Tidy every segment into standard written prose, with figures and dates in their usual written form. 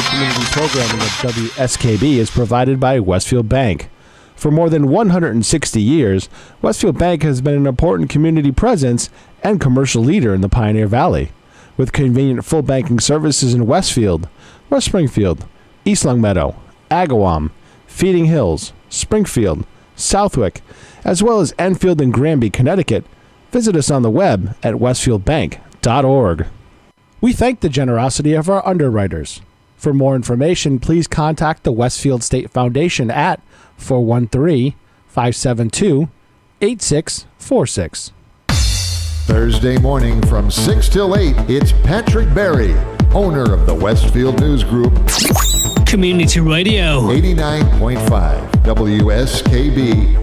the community programming of WSKB is provided by Westfield Bank. For more than 160 years, Westfield Bank has been an important community presence and commercial leader in the Pioneer Valley. With convenient full banking services in Westfield, West Springfield, East Longmeadow, Agawam, Feeding Hills, Springfield, Southwick, as well as Enfield and Granby, Connecticut, visit us on the web at westfieldbank.org. We thank the generosity of our underwriters. For more information, please contact the Westfield State Foundation at 413-572-8646. Thursday morning from 6 till 8, it's Patrick Berry, owner of the Westfield News Group. Community Radio. 89.5 WSKB.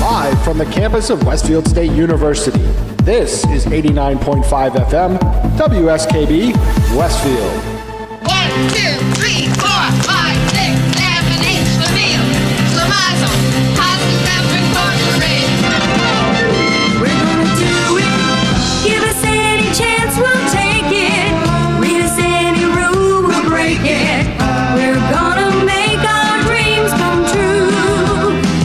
Live from the campus of Westfield State University, this is 89.5 FM, WSKB, Westfield. 1, 2, 3, 4, 5, 6, 7, 8, Schlemiel, Schlemazel, Hasenkamp, Incorporated. We're gonna do it. Give us any chance, we'll take it. Read us any rule, we'll break it. We're gonna make our dreams come true.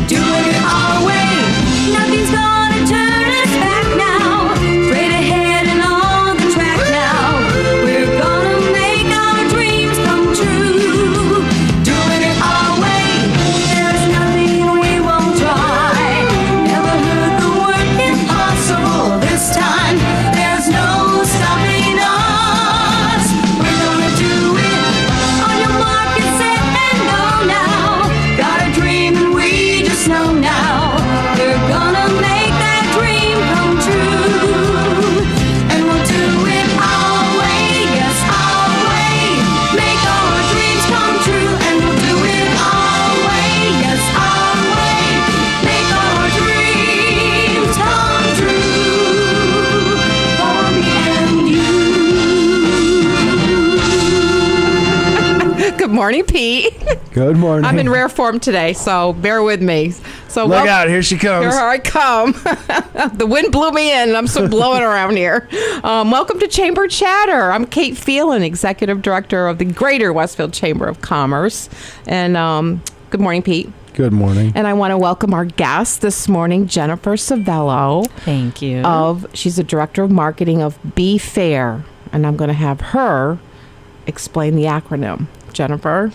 Doing it our way. Nothing's gonna turn us back now. Straight ahead and on the track now. We're gonna make our dreams come true. Doing it our way. There's nothing we won't try. Never heard the word impossible. This time there's no stopping us. We're gonna do it. On your mark and set and go now. Got a dream and we just know now. We're gonna make that dream come true. And we'll do it our way, yes, our way. Make our dreams come true. And we'll do it our way, yes, our way. Make our dreams come true. For me and you. Good morning, Pete. Good morning. I'm in rare form today, so bear with me. So Look out, here she comes. Here I come. The wind blew me in, and I'm still blowing around here. Welcome to Chamber Chatter. I'm Kate Phelan, Executive Director of the Greater Westfield Chamber of Commerce. And good morning, Pete. Good morning. And I want to welcome our guest this morning, Jennifer Savello. Thank you. She's the Director of Marketing of Be Fair, and I'm going to have her explain the acronym. Jennifer?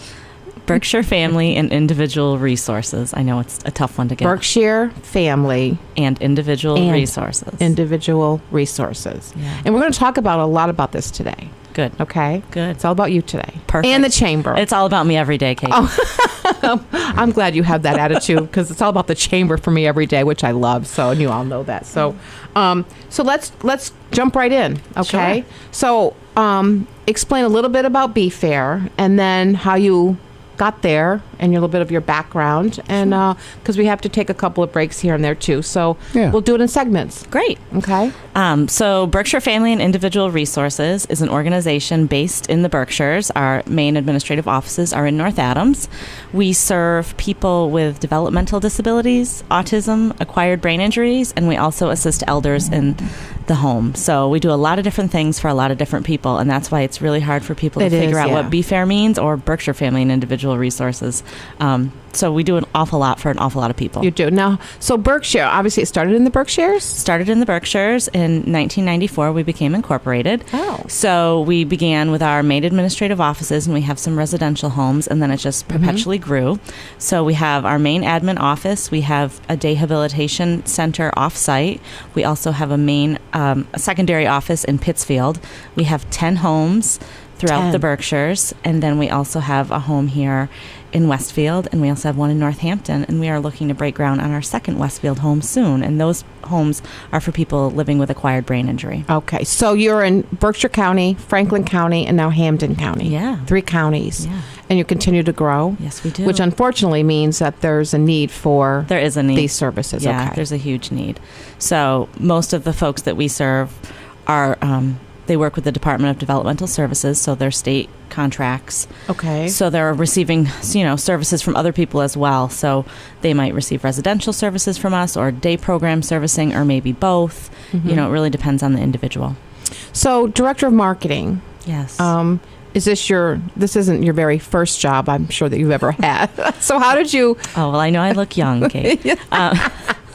Berkshire Family and Individual Resources. I know it's a tough one to get. Berkshire Family and Individual Resources. Individual Resources. Yeah. And we're going to talk about a lot about this today. Good. Okay? Good. It's all about you today. Perfect. And the chamber. It's all about me every day, Kate. Oh. I'm glad you have that attitude because it's all about the chamber for me every day, which I love. So, and you all know that. So, let's jump right in. Okay? Sure. So, explain a little bit about Be Fair and then how you got there and a little bit of your background, and because we have to take a couple of breaks here and there too, so we'll do it in segments. Great. Okay. So Berkshire Family and Individual Resources is an organization based in the Berkshires. Our main administrative offices are in North Adams. We serve people with developmental disabilities, autism, acquired brain injuries, and we also assist elders in the home. So we do a lot of different things for a lot of different people, and that's why it's really hard for people to figure out what Be Fair means or Berkshire Family and Individual Resources. So we do an awful lot for an awful lot of people. You do. Now, so Berkshire, obviously it started in the Berkshires? Started in the Berkshires. In 1994, we became incorporated. Oh. So we began with our main administrative offices, and we have some residential homes, and then it just perpetually grew. So we have our main admin office. We have a rehabilitation center off-site. We also have a main, a secondary office in Pittsfield. We have 10 homes throughout the Berkshires, and then we also have a home here in Westfield, and we also have one in Northampton, and we are looking to break ground on our second Westfield home soon, and those homes are for people living with acquired brain injury. Okay, so you're in Berkshire County, Franklin County, and now Hampden County. Yeah. 3 counties. Yeah. And you continue to grow? Yes, we do. Which unfortunately means that there's a need for there is a need. These services. Yeah, okay. There's a huge need. So most of the folks that we serve are they work with the Department of Developmental Services, so they're state contracts. Okay. So they're receiving, services from other people as well. So they might receive residential services from us or day program servicing or maybe both. It really depends on the individual. So Director of Marketing, Yes. This isn't your very first job, I'm sure, that you've ever had. So how did you? Oh, well, I know I look young, Kate.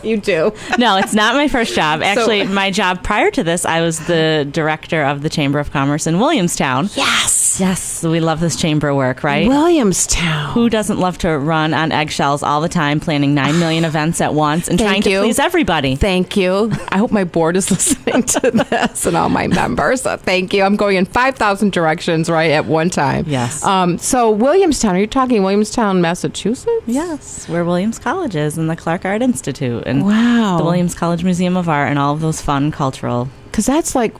You do. No, it's not my first job. Actually, my job prior to this, I was the director of the Chamber of Commerce in Williamstown. Yes. Yes, we love this chamber work, right? Williamstown. Who doesn't love to run on eggshells all the time, planning 9 million events at once and trying to please everybody? Thank you. I hope my board is listening to this and all my members. So thank you. I'm going in 5,000 directions, right, at one time. Yes. So Williamstown, are you talking Williamstown, Massachusetts? Yes, where Williams College is and the Clark Art Institute and wow. the Williams College Museum of Art and all of those fun cultural. Because that's like,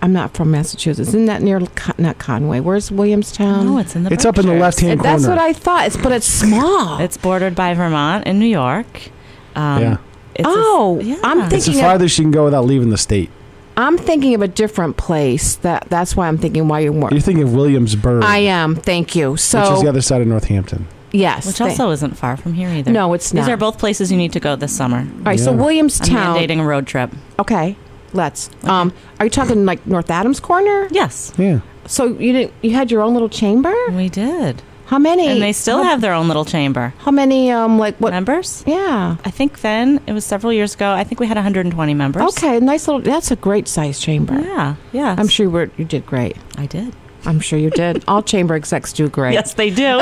I'm not from Massachusetts. Isn't that near, not Conway? Where's Williamstown? No, it's in the It's up in the Berkshires. left-hand corner. That's what I thought. But it's small. It's bordered by Vermont and New York. Yeah. It's I'm It's thinking as farthest you can go without leaving the state. I'm thinking of a different place. That's why I'm thinking why you're more. You're thinking of Williamsburg. I am. Thank you. So which is the other side of Northampton. yes. which also isn't far from here either. No, it's not. These are both places you need to go this summer. All right. So Yeah. I'm Williamstown. mandating a road trip. Okay. Let's. Are you talking like North Adams Corner? Yes, Yeah. So you had your own little chamber? we did. How many? And they still have their own little chamber. How many? Like what? Members? Yeah. I think then, it was several years ago, I think we had 120 members. Okay. Nice little. That's a great size chamber. Yeah, yeah. I'm sure you did great. I did. I'm sure you did. All chamber execs do great. Yes, they do.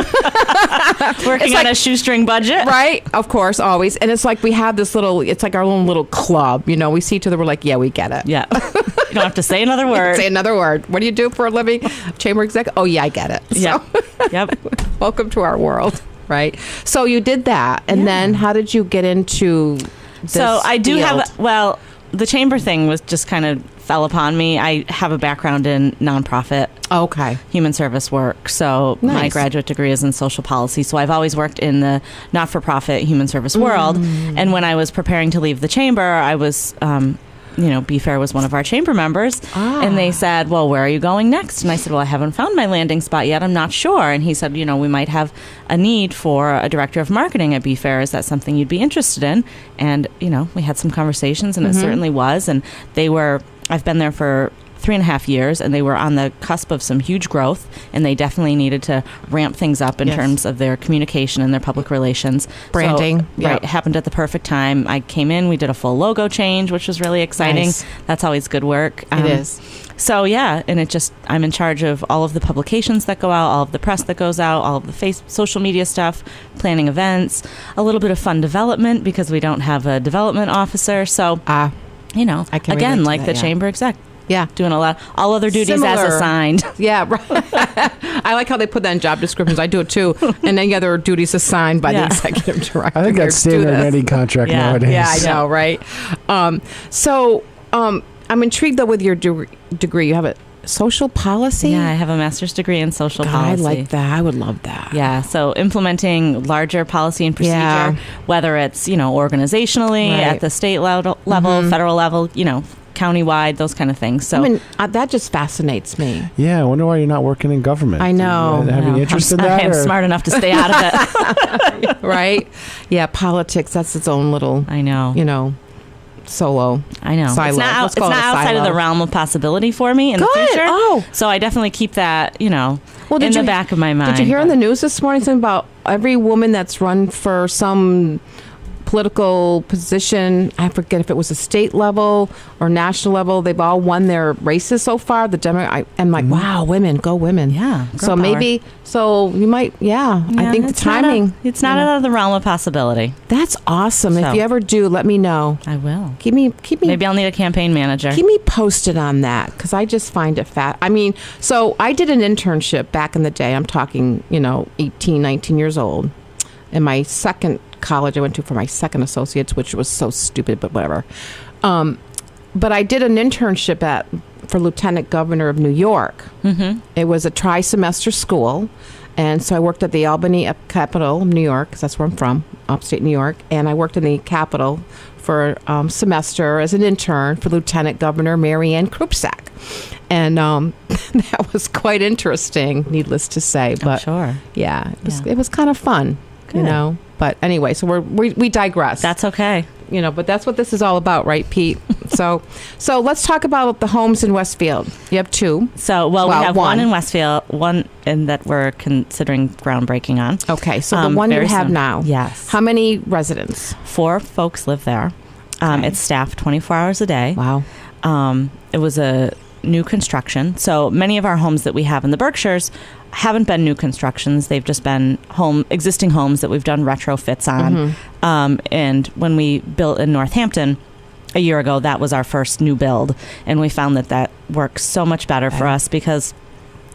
Working like- on a shoestring budget. Right, of course, always. And it's like we have this it's like our own little club. You know, we see each other, we're like, yeah, we get it. Yeah. You don't have to say another word. Say another word. What do you do for a living? Chamber exec? Oh, yeah, I get it. Yep. So, Yep. welcome to our world, right? So you did that. And Yeah. then how did you get into this So I do field? the chamber thing was just kind of fell upon me. I have a background in nonprofit Okay. human service work. So my Nice. graduate degree is in social policy. So I've always worked in the not-for-profit human service world. And when I was preparing to leave the chamber, I was, B Fair was one of our chamber members. And they said, well, where are you going next? And I said, well, I haven't found my landing spot yet. I'm not sure. And he said, we might have a need for a director of marketing at B Fair. Is that something you'd be interested in? And, we had some conversations, and it certainly was. And I've been there for 3.5 years, and they were on the cusp of some huge growth, and they definitely needed to ramp things up in terms of their communication and their public relations. Branding. So, right. It happened at the perfect time. I came in, we did a full logo change, which was really exciting. Nice. That's always good work. It is. So, yeah, and I'm in charge of all of the publications that go out, all of the press that goes out, all of the social media stuff, planning events, a little bit of fund development because we don't have a development officer. So, I can again, relate to like that, the yeah. chamber exec. Yeah. Doing all other duties Similar. as assigned. Yeah, right. I like how they put that in job descriptions. I do it too. And then other duties assigned by the executive director. I think that's standard in any contract Yeah. nowadays. Yeah, I know, right? I'm intrigued though with your degree. You have a social policy. Yeah, I have a master's degree in social God, policy. I like that. I would love that. Yeah, so implementing larger policy and procedure, Yeah. whether it's, organizationally, Right. at the state level, federal level, countywide, those kind of things. So that just fascinates me. Yeah, I wonder why you're not working in government. I know. Do you have any interest in that? I am or- smart enough to stay out of it. Right? Yeah, politics, that's its own little, I know. Solo. I know. Silo. It's not, Let's it's call not it a outside of silo. the realm of possibility for me in the Good. future. Oh. So I definitely keep that, Well, in did the you- back of my mind. Did you hear on the news this morning something about every woman that's run for some political position? I forget if it was a state level or national level. They've all won their races so far. I'm like, wow, women, go women. Yeah. So girl power. you might, I think the it's not timing. it's not out of the realm of possibility. That's awesome. So. If you ever do, let me know. I will. Keep me. Maybe I'll need a campaign manager. Keep me posted on that because I just find it fat. I mean, so I did an internship back in the day. I'm talking, 18, 19 years old. In my second college I went to for my second associates, which was so stupid, but whatever. But I did an internship for Lieutenant Governor of New York. Mm-hmm. It was a tri-semester school. And so I worked at the Albany Capitol of New York, because that's where I'm from, upstate New York. And I worked in the Capitol for a semester as an intern for Lieutenant Governor Marianne Krupsak. And that was quite interesting, needless to say. But sure. Yeah, it was kind of fun, But anyway, so we digress. That's okay. but that's what this is all about, right, Pete? So let's talk about the homes in Westfield. You have two. So, we have one in Westfield, one that we're considering groundbreaking on. Okay, so the one you very have soon. now. Yes. How many residents? 4 folks live there. Okay. It's staffed 24 hours a day. Wow. It was a new construction. So many of our homes that we have in the Berkshires haven't been new constructions. They've just been existing homes that we've done retrofits on. And when we built in Northampton a year ago, that was our first new build. And we found that works so much better for us because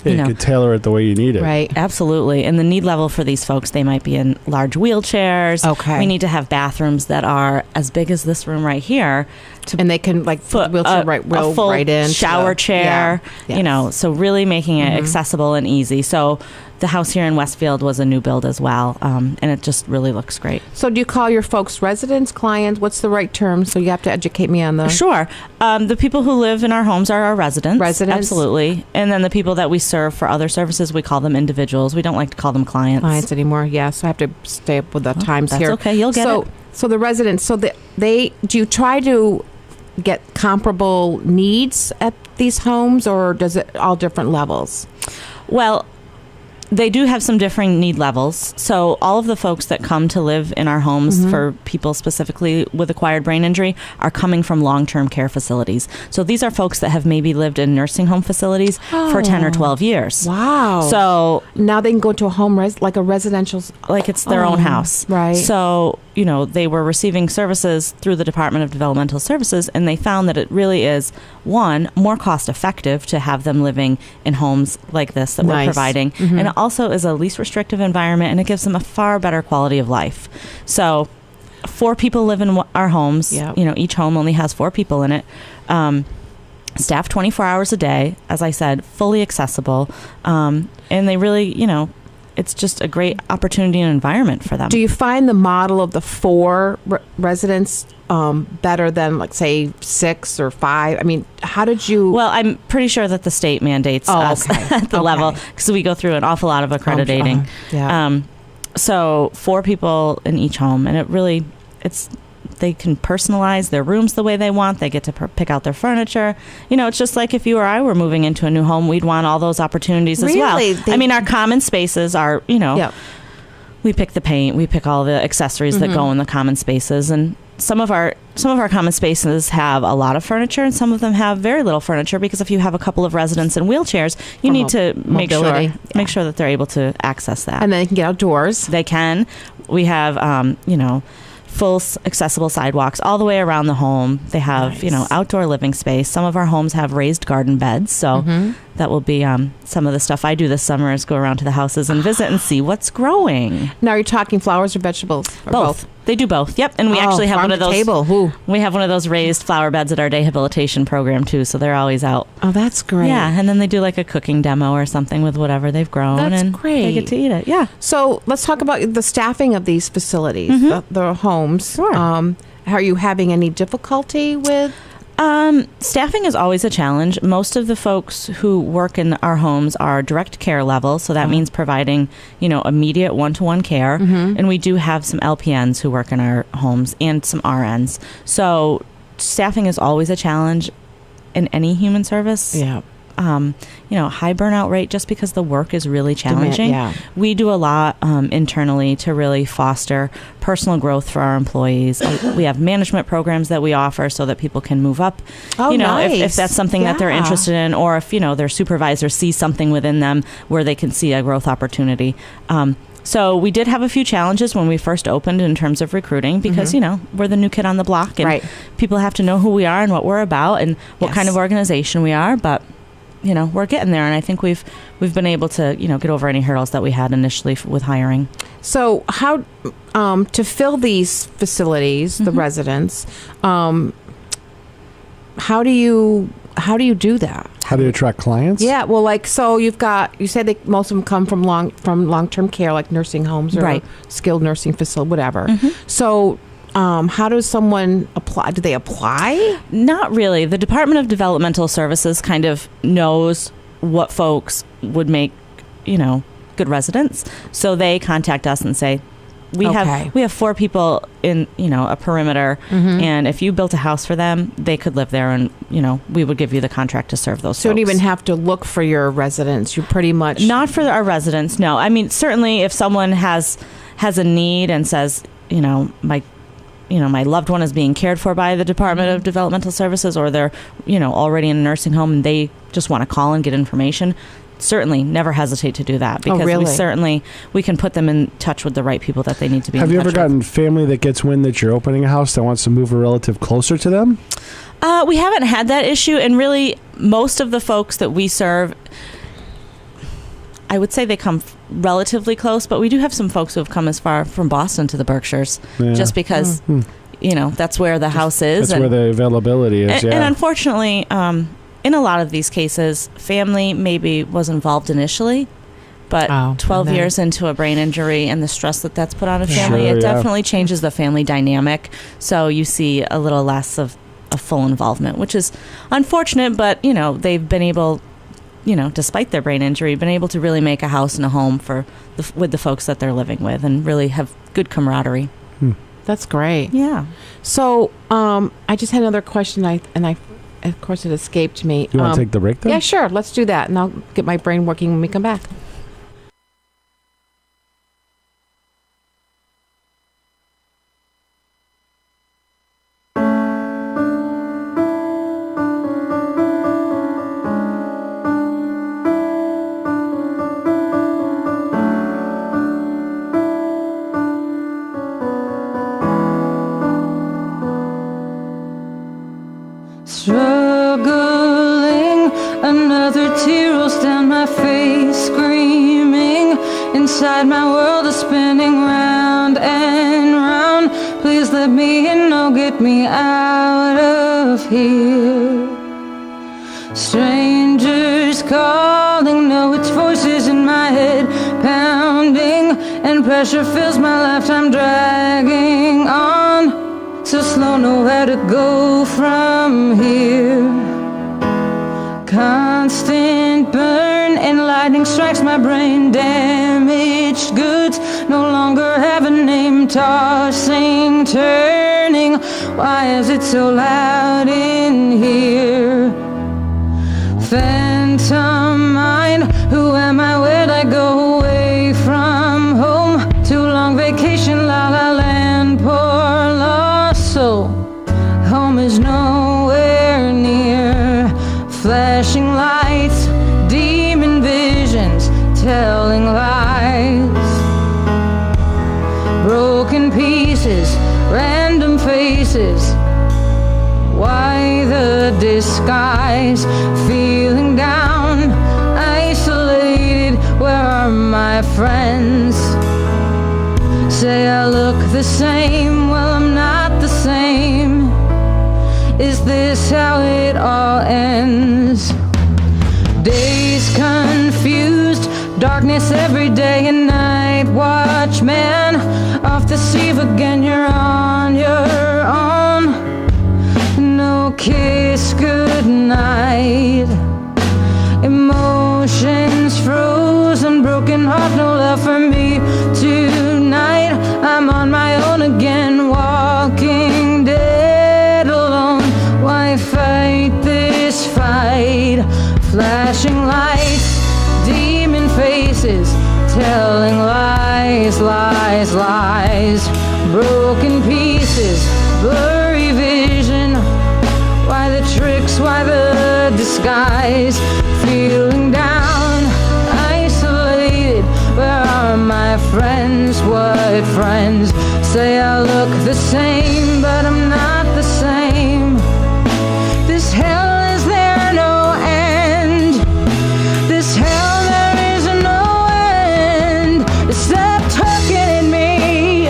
You could tailor it the way you need it. Right. Absolutely. And the need level for these folks, they might be in large wheelchairs. Okay. We need to have bathrooms that are as big as this room right here. And they can Put wheelchair a full right in. shower chair, Yeah. so really making it accessible and easy. So the house here in Westfield was a new build as well, and it just really looks great. So do you call your folks residents, clients? What's the right term? So you have to educate me on the... Sure. The people who live in our homes are our residents. Residents. Absolutely. And then the people that we serve for other services, we call them individuals. We don't like to call them clients. Clients anymore, yeah. So I have to stay up with the times that's here. okay. You'll get it. So the residents, do you try to get comparable needs at these homes, or does it all different levels? Well, they do have some differing need levels. So all of the folks that come to live in our homes for people specifically with acquired brain injury are coming from long-term care facilities. So these are folks that have maybe lived in nursing home facilities for 10 or 12 years. Wow. So now they can go to a home, like a residential... like it's their own house. Right. So, they were receiving services through the Department of Developmental Services, and they found that it really is, one, more cost effective to have them living in homes like this that we're providing. And it also is a least restrictive environment, and it gives them a far better quality of life. So 4 people live in our homes. Yep. Each home only has 4 people in it. Staffed 24 hours a day, as I said, fully accessible. And they really, it's just a great opportunity and environment for them. Do you find the model of the 4 residents better than, like, say, 6 or 5? I mean, how did you... Well, I'm pretty sure that the state mandates us at the level, because we go through an awful lot of accrediting. So 4 people in each home, and it really, they can personalize their rooms the way they want. They get to pick out their furniture. It's just like if you or I were moving into a new home, we'd want all those opportunities as well. I mean, our common spaces are, we pick the paint, we pick all the accessories that go in the common spaces, and some of our common spaces have a lot of furniture, and some of them have very little furniture, because if you have a couple of residents in wheelchairs, you need to make sure that they're able to access that. And then they can get outdoors. They can. We have, full accessible sidewalks all the way around the home. They have, outdoor living space. Some of our homes have raised garden beds, so that will be some of the stuff I do this summer is go around to the houses and visit and see what's growing. Now, are you talking flowers or vegetables? Or both. They do both. Yep, and we actually have one of those. We have one of those raised flower beds at our day habilitation program too, so they're always out. Oh, that's great. Yeah, and then they do like a cooking demo or something with whatever they've grown. That's and great. They get to eat it. Yeah. So let's talk about the staffing of these facilities, the homes. Sure. Are you having any difficulty with? Staffing is always a challenge. Most of the folks who work in our homes are direct care level, so that means providing, immediate one-to-one care. And we do have some LPNs who work in our homes and some RNs. So staffing is always a challenge in any human service. Yeah. High burnout rate just because the work is really challenging. Yeah. We do a lot internally to really foster personal growth for our employees. We have management programs that we offer so that people can move up. Oh, nice. If that's something that they're interested in, or if, their supervisor sees something within them where they can see a growth opportunity. So we did have a few challenges when we first opened in terms of recruiting because, we're the new kid on the block and people have to know who we are and what we're about and what kind of organization we are. But we're getting there, and I think we've been able to, get over any hurdles that we had initially with hiring. So how to fill these facilities, the residents, how do you do that? How do you attract clients? Yeah, well, you said most of them come from long-term care, like nursing homes or skilled nursing facility, whatever. So how does someone apply? Do they apply? Not really. The Department of Developmental Services kind of knows what folks would make, good residents. So they contact us and say, we Okay. have 4 people in, a perimeter, and if you built a house for them, they could live there, and we would give you the contract to serve those. So you don't folks. even have to look for your residents. You pretty much Not for our residents. No, I mean certainly if someone has a need and says, my loved one is being cared for by the Department of Developmental Services, or they're, already in a nursing home and they just want to call and get information, certainly never hesitate to do that, because really? we can put them in touch with the right people that they need to be Have in you touch ever gotten family that gets wind that you're opening a house that wants to move a relative closer to them? We haven't had that issue, and really most of the folks that we serve, I would say they come relatively close, but we do have some folks who have come as far from Boston to the Berkshires, just because, that's where the house is. That's where the availability is, and unfortunately, in a lot of these cases, family maybe was involved initially, but 12 years into a brain injury and the stress that's put on a family, it definitely changes the family dynamic. So you see a little less of a full involvement, which is unfortunate, but, they've been able, despite their brain injury, been able to really make a house and a home with the folks that they're living with, and really have good camaraderie. That's great. Yeah. So I just had another question, and of course it escaped me. You want to take the break then? Yeah, sure. Let's do that, and I'll get my brain working when we come back. Struggling, another tear rolls down my face, screaming. Inside my world is spinning round and round. Please let me in, oh, get me out of here. Strangers calling, no, it's voices in my head pounding, and pressure fills my life, I'm dragging on. So slow, nowhere to go from here. Constant burn and lightning strikes my brain. Damaged goods no longer have a name. Tossing, turning, why is it so loud in here? Phantom mind, who am I, where'd I go? Away from home, too long vacation, la la land, poor lost soul. Home is nowhere near. Flashing lights, demon visions, telling lies. Broken pieces, random faces. Why the disguise? Feeling down, isolated. Where are my friends? Say I look the same, well I'm not the same. Is this how it all ends? Days confused, darkness every day and night. Watchman, off the sieve again, you're on your own. No kiss goodnight. Emotions frozen, broken heart, no love for me tonight. I'm on my own again, walking dead alone. Why fight this fight? Flashing lights, demon faces, telling lies, lies, lies. Broken pieces, blurry vision. Why the tricks, why the disguise? Feeling down, isolated. Where are my friends? What friends? Say I look the same, but I'm not the same. This hell, is there no end? This hell, there is no end. Stop talking at me.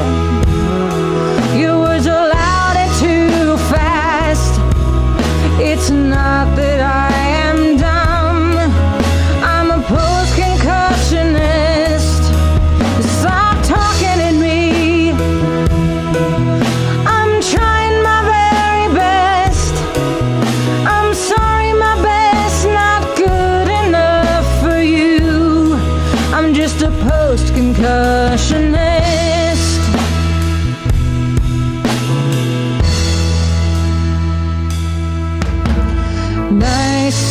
Your words are loud and too fast. It's not that I am dumb, I'm a post-concussionist. Stop talking at me. I'm trying my very best. I'm sorry, my best not good enough for you. I'm just a post-concussionist.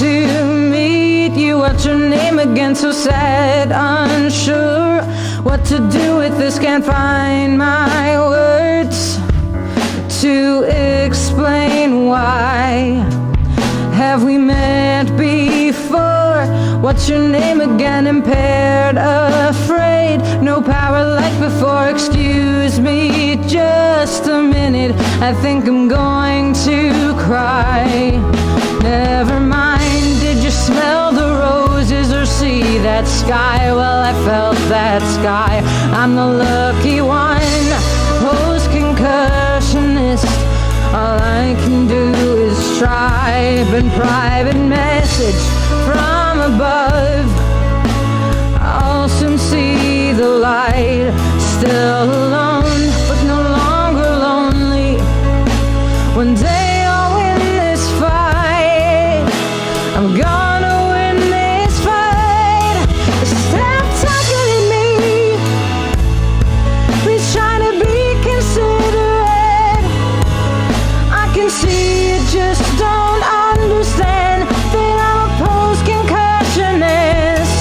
to meet you. What's your name again? So sad, unsure what to do with this. Can't find my words to explain why. Have we met before? What's your name again? Impaired, afraid, no power like before. Excuse me just a minute, I think I'm going to cry. Never mind, did you smell the roses or see that sky? Well, I felt that sky, I'm the lucky one. Post-concussionist, all I can do is try. But private message from above, I'll soon see the light. Still alone, but no longer lonely. One day I'll win this fight. I'm gonna win this fight. Stop talking to me, please try to be considerate. I can see you just don't understand that I'm a post-concussionist.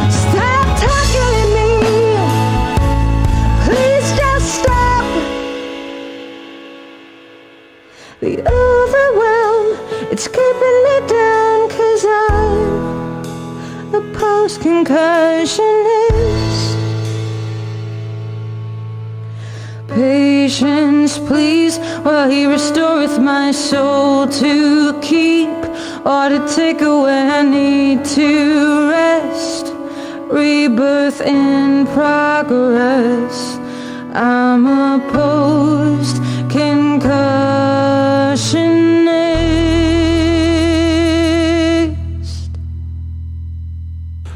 Stop talking to me, please just stop. The overwhelm, it's keeping me down, 'cause I'm a post-concussionist. Patience, please, while he restoreth my soul to keep or to take away. I need to rest, rebirth in progress. I'm a post-concussionist.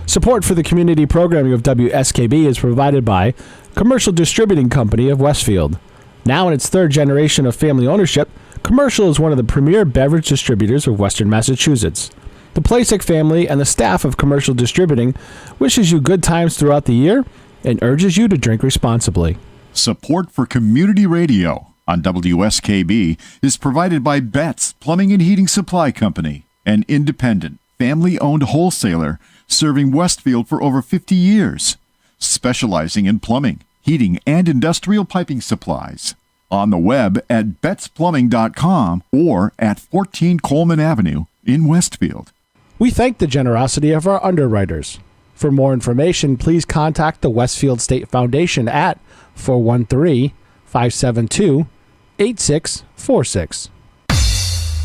Support for the community programming of WSKB is provided by Commercial Distributing Company of Westfield. Now in its third generation of family ownership, Commercial is one of the premier beverage distributors of Western Massachusetts. The Plasek family and the staff of Commercial Distributing wishes you good times throughout the year and urges you to drink responsibly. Support for community radio on WSKB is provided by Betts Plumbing and Heating Supply Company, an independent, family-owned wholesaler serving Westfield for over 50 years, specializing in plumbing, heating, and industrial piping supplies. On the web at bettsplumbing.com or at 14 Coleman Avenue in Westfield. We thank the generosity of our underwriters. For more information, please contact the Westfield State Foundation at 413-572-8646.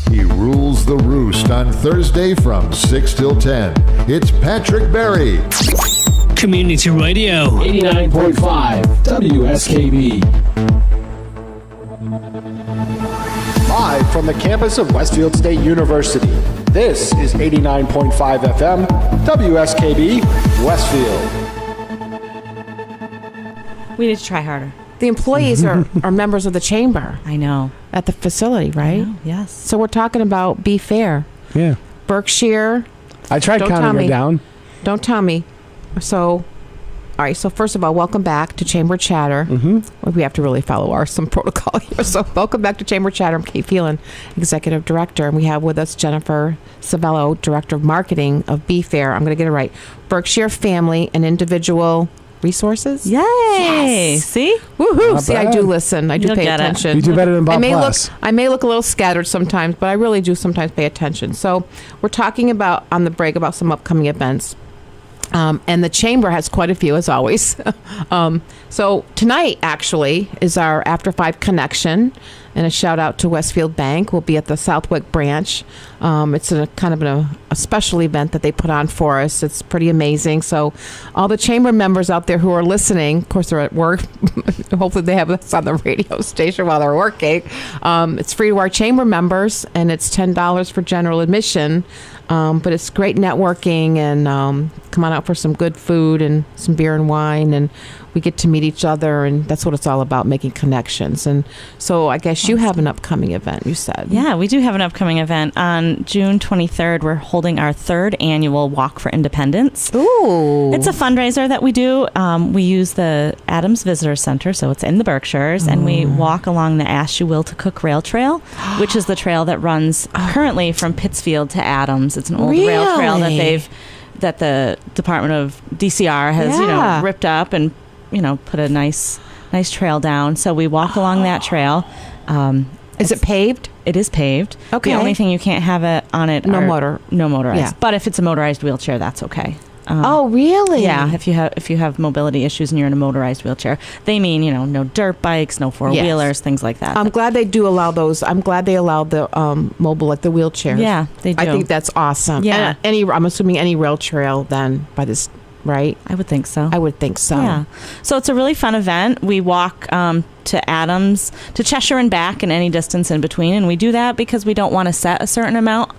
He rules the roost on Thursday from 6 till 10. It's Patrick Berry. Community Radio. 89.5 WSKB. Live from the campus of Westfield State University, this is 89.5 FM WSKB Westfield. We need to try harder. The employees are members of the chamber I know. at the facility, right? Yes. So we're talking about Be Fair. Yeah. Berkshire. I tried Don't tell counting me. it down. Don't tell me. So, all right. So first of all, welcome back to Chamber Chatter. Well, we have to really follow some protocol here. So welcome back to Chamber Chatter. I'm Kate Phelan, Executive Director. And we have with us Jennifer Savello, Director of Marketing of Be Fair. I'm going to get it right. Berkshire Family and Individual Resources. Yay! Yes. See? Woohoo! Not See, I bad. do listen. I do You'll pay get it. attention. You do better than Bob Glass. I may look a little scattered sometimes, but I really do sometimes pay attention. So we're talking about on the break about some upcoming events. And the chamber has quite a few, as always. So tonight, actually, is our After 5 Connection. And a shout out to Westfield Bank. We'll be at the Southwick branch. It's a kind of a special event that they put on for us. It's pretty amazing. So all the chamber members out there who are listening, of course, they're at work. Hopefully they have us on the radio station while they're working. It's free to our chamber members, and it's $10 for general admission. But it's great networking, and come on out for some good food and some beer and wine, and we get to meet each other, and that's what it's all about, making connections. And so I guess nice. You have an upcoming event, you said. Yeah, we do have an upcoming event. On June 23rd, we're holding our 3rd annual Walk for Independence. Ooh. It's a fundraiser that we do. We use the Adams Visitor Center, so it's in the Berkshires, and we walk along the Ash You Will to Cook Rail Trail, which is the trail that runs currently from Pittsfield to Adams. It's an old rail trail that the Department of DCR has ripped up and put a nice trail down. So we walk along that trail. Is it paved? It is paved. Okay. The only thing you can't have it on it No motorized. Yeah. But if it's a motorized wheelchair, that's okay. Oh, really? Yeah, if you have mobility issues and you're in a motorized wheelchair, they mean no dirt bikes, no four-wheelers, things like that. I'm glad they do allow those. I'm glad they allowed the mobile, like the wheelchairs. Yeah, they do. I think that's awesome. Yeah. And I'm assuming any rail trail then by this, right? I would think so. I would think so. Yeah. So it's a really fun event. We walk to Adams, to Cheshire and back, and any distance in between, and we do that because we don't want to set a certain amount.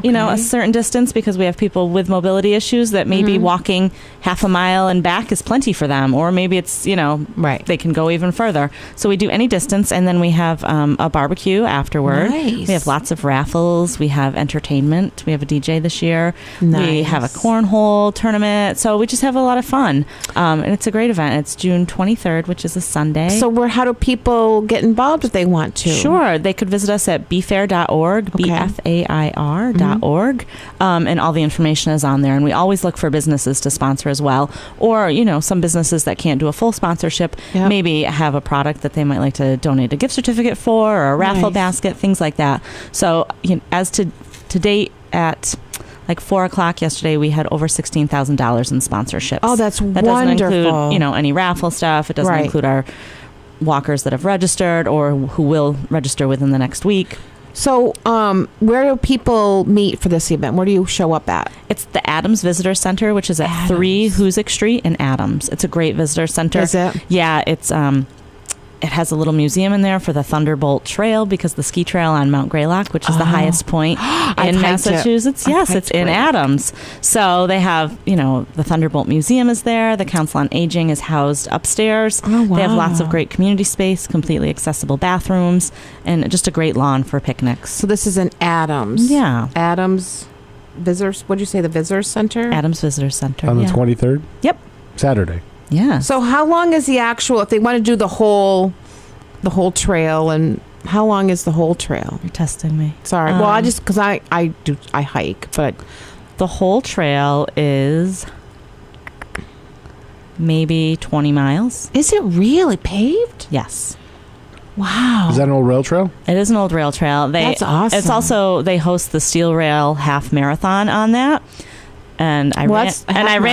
A certain distance, because we have people with mobility issues that maybe walking half a mile and back is plenty for them, or maybe it's they can go even further. So we do any distance, and then we have a barbecue afterward. Nice. We have lots of raffles. We have entertainment. We have a DJ this year. Nice. We have a cornhole tournament. So we just have a lot of fun, and it's a great event. It's June 23rd, which is a Sunday. So how do people get involved if they want to? Sure, they could visit us at bfair.org, bfair.org. And all the information is on there, and we always look for businesses to sponsor as well, or some businesses that can't do a full sponsorship maybe have a product that they might like to donate a gift certificate for, or a raffle basket, things like that. So as to date, at like 4:00 yesterday, we had over $16,000 in sponsorships. Oh, that's that wonderful. Doesn't include any raffle stuff. It doesn't include our walkers that have registered or who will register within the next week. So, where do people meet for this event? Where do you show up at? It's the Adams Visitor Center, which is at 3 Hoosick Street in Adams. It's a great visitor center. Is it? Yeah, it's it has a little museum in there for the Thunderbolt Trail, because the ski trail on Mount Greylock, which is the highest point in Massachusetts. Yes, it's in Adams. So they have, the Thunderbolt Museum is there. The Council on Aging is housed upstairs. Oh, wow. They have lots of great community space, completely accessible bathrooms, and just a great lawn for picnics. So this is in Adams. Yeah. Adams Visitors, what'd you say, the Visitor Center? Adams Visitor Center. On the 23rd? Yep. Saturday. Yeah. So how long is the actual, if they want to do the whole trail, and how long is the whole trail? You're testing me. Sorry. Well, I just, because I hike, but the whole trail is maybe 20 miles. Is it really paved? Yes. Wow. Is that an old rail trail? It is an old rail trail. That's awesome. It's also, they host the Steel Rail Half Marathon on that. And I ran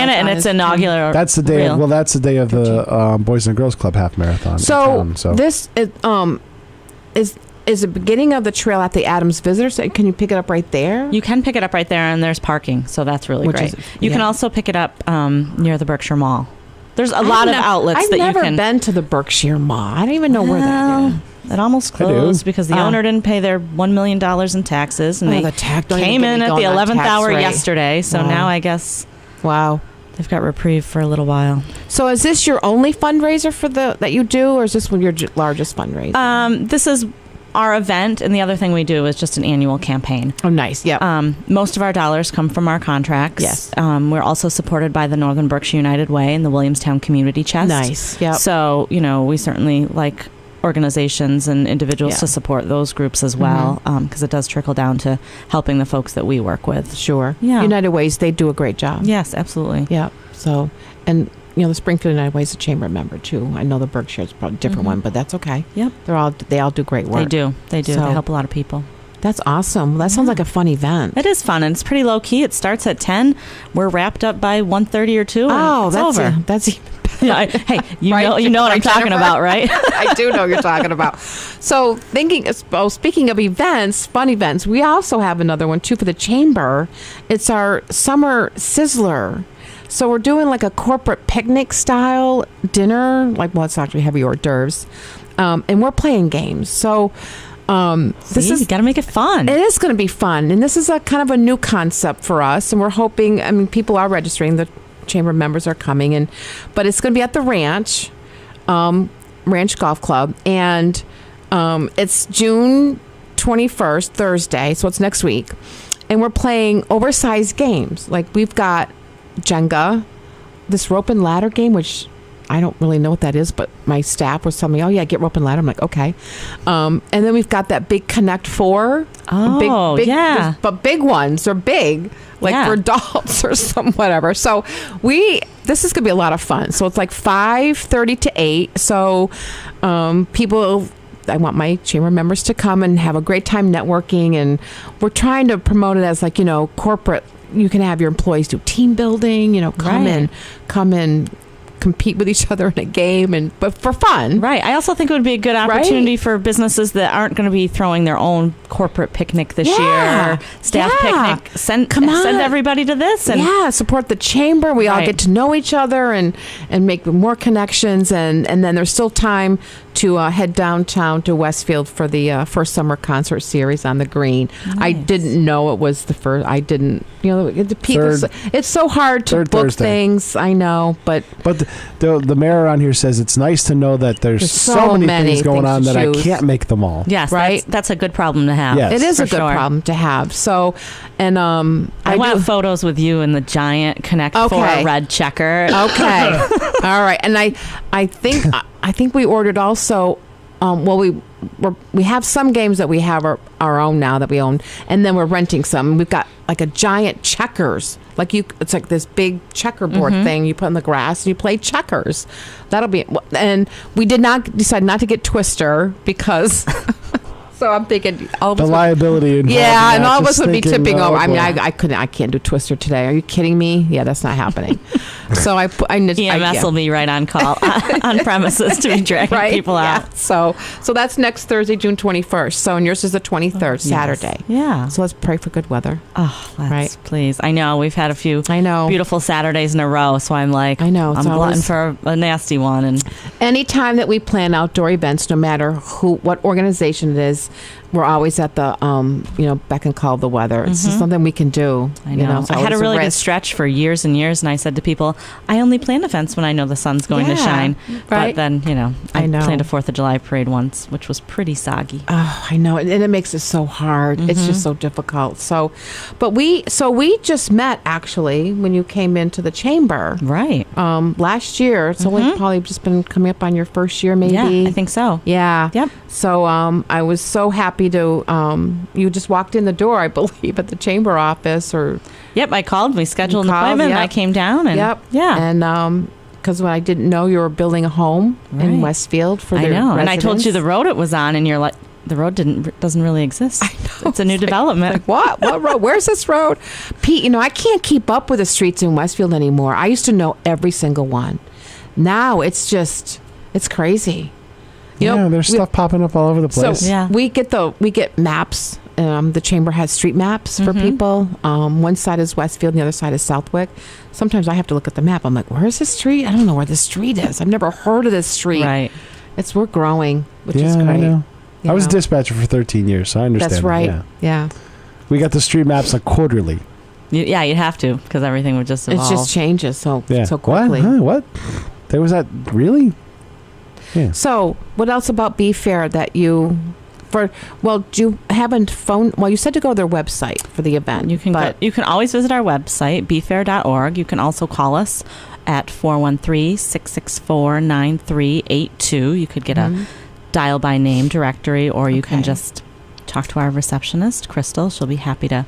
it, and it's inaugural. That's the day. Rail. That's the day of the Boys and Girls Club half marathon. So, So this is the beginning of the trail at the Adams Visitor Center. Can you pick it up right there? You can pick it up right there, and there's parking, so that's really great. You can also pick it up near the Berkshire Mall. There's a lot of outlets that you can. I've never been to the Berkshire Mall. I don't even know where that is. It almost closed because the owner didn't pay their $1 million in taxes, and they came in at the 11th hour yesterday. So now I guess they've got reprieve for a little while. So is this your only fundraiser for that you do, or is this one your largest fundraiser? This is our event, and the other thing we do is just an annual campaign. Oh, nice. Yeah. Most of our dollars come from our contracts. Yes. We're also supported by the Northern Berkshire United Way and the Williamstown Community Chest. Nice. Yeah. So we certainly like organizations and individuals to support those groups as well, because it does trickle down to helping the folks that we work with. Sure. Yeah. United Ways, they do a great job. Yes, absolutely. Yeah. So, and the Springfield United Way is a chamber member too. I know the Berkshire is probably a different one, but that's okay. Yep. They all do great work. They do. So, they help a lot of people. That's awesome. That sounds like a fun event. It is fun, and it's pretty low key. It starts at 10. We're wrapped up by 1:30 or 2. Oh, it's that's over. That's even hey, you know what I'm talking about, right? I do know what you're talking about. So speaking of events, fun events, we also have another one too for the chamber. It's our summer sizzler. So we're doing like a corporate picnic style dinner, it's actually heavy hors d'oeuvres, and we're playing games. So you got to make it fun. It is going to be fun, and this is a kind of a new concept for us, and we're hoping. People are registering. The chamber members are coming, but it's going to be at the ranch Golf Club, and It's June 21st, Thursday, so it's next week. And we're playing oversized games. Like we've got Jenga, this rope and ladder game, which I don't really know what that is, but my staff was telling me, oh, yeah, get rope and ladder. I'm like, okay. And then we've got that big Connect 4. Oh, big, yeah. But big ones. They're big, like for adults or some whatever. So this is going to be a lot of fun. So it's like 5:30 to 8. So people... I want my chamber members to come and have a great time networking, and we're trying to promote it as like, corporate. You can have your employees do team building, come in, compete with each other in a game, but for fun. Right. I also think it would be a good opportunity for businesses that aren't going to be throwing their own corporate picnic this year, staff picnic. Send everybody to this and support the chamber. We all get to know each other and make more connections, and then there's still time to head downtown to Westfield for the first summer concert series on the Green. Nice. I didn't know it was the first. I didn't, the people. It's so hard to book things. I know, but the mayor on here says it's nice to know that there's so many things going on that I can't make them all. Yes, that's a good problem to have. Yes. It is a good problem to have. So, and I want photos with you in the giant Connect 4 red checker. Okay, all right, and I think we ordered also. We have some games that we have our own now that we own, and then we're renting some. We've got like a giant checkers, it's like this big checkerboard thing you put in the grass and you play checkers. That'll be, and we did not decide not to get Twister because. So I'm thinking all of us liability involved. Yeah, and all of us would be tipping over. I mean, I can't do Twister today. Are you kidding me? Yeah, that's not happening. So EMS will be right on call on premises to be dragging people out. Yeah. So that's next Thursday, June 21st. So and yours is the 23rd, Saturday. Yeah. So let's pray for good weather. Oh, please. I know we've had a few beautiful Saturdays in a row, so I'm like, I'm glutton for a nasty one. And anytime that we plan outdoor events, no matter what organization it is, we're always at the beck and call of the weather. It's just something we can do. I know. I had a really good stretch for years and years, and I said to people, I only plan events when I know the sun's going to shine. But then I planned a 4th of July parade once, which was pretty soggy. Oh, I know, and it makes it so hard. It's just so difficult. So we just met actually when you came into the chamber, right? Last year. It's only probably just been coming up on your first year, maybe. Yeah, I think so. Yeah. Yep. So I was so happy to. You just walked in the door, I believe, at the chamber office, or. Yep, I called. We scheduled an appointment. And I came down, and and because when I didn't know you were building a home in Westfield for their residents. And I told you the road it was on, and you're like, the road doesn't really exist. I know. It's a new development. What road? Where's this road? Pete, I can't keep up with the streets in Westfield anymore. I used to know every single one. Now it's crazy. There's stuff popping up all over the place. So we get maps. The chamber has street maps for people. One side is Westfield, and the other side is Southwick. Sometimes I have to look at the map. I'm like, where's this street? I don't know where this street is. I've never heard of this street. Right. We're growing, which is great. I know. I was a dispatcher for 13 years, so I understand. That's right. Yeah. We got the street maps like quarterly. Yeah, you'd have to, because everything would just evolve. It just changes so quickly. What? There was that really? Yeah. So, what else about Be Fair that you... do you have a phone? Well, you said to go to their website for the event. You can always visit our website, befair.org. You can also call us at 413-664-9382. You could get a dial by name directory, or you can just talk to our receptionist, Crystal. She'll be happy to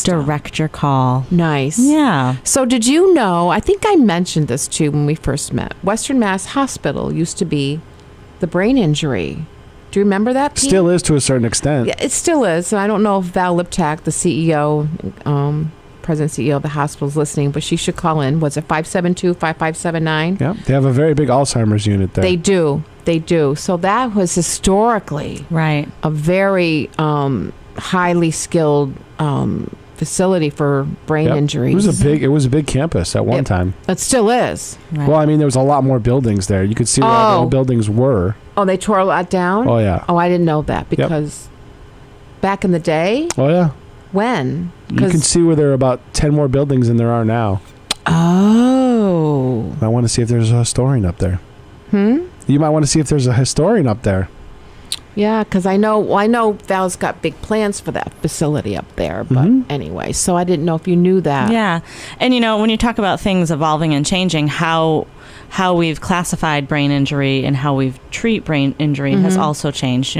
direct your call. Nice. Yeah. So did you know, I think I mentioned this too when we first met, Western Mass Hospital used to be the brain injury. Do you remember that, Pete? Still is to a certain extent. Yeah, it still is. And I don't know if Val Liptak, the CEO, president CEO of the hospital, is listening, but she should call in. Was it 572-5579? Yeah, they have a very big Alzheimer's unit there. They do. So that was historically a very highly skilled facility for brain injuries. It was a big campus at one time. It still is. Right. Well, I mean, there was a lot more buildings there. You could see where all the buildings were. Oh, they tore a lot down? Oh, yeah. Oh, I didn't know that because back in the day? Oh, yeah. When? You can see where there are about 10 more buildings than there are now. Oh. I want to see if there's a historian up there. You might want to see if there's a historian up there. Yeah, because I know Val's got big plans for that facility up there. But anyway, so I didn't know if you knew that. Yeah. And, when you talk about things evolving and changing, how we've classified brain injury and how we treat brain injury has also changed.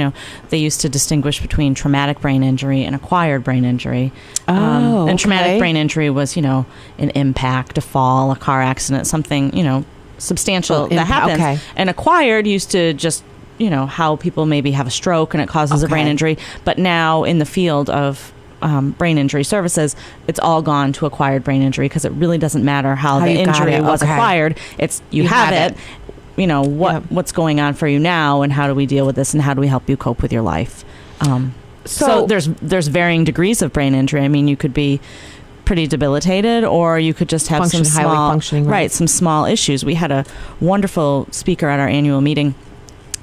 They used to distinguish between traumatic brain injury and acquired brain injury. And traumatic brain injury was, an impact, a fall, a car accident, something, substantial that happens. Okay. And acquired used to just, how people maybe have a stroke and it causes a brain injury. But now in the field of brain injury services, it's all gone to acquired brain injury because it really doesn't matter how the injury was acquired. It's you have it. What's going on for you now, and how do we deal with this, and how do we help you cope with your life? So there's varying degrees of brain injury. I mean, you could be pretty debilitated, or you could just have some small, highly functioning, some small issues. We had a wonderful speaker at our annual meeting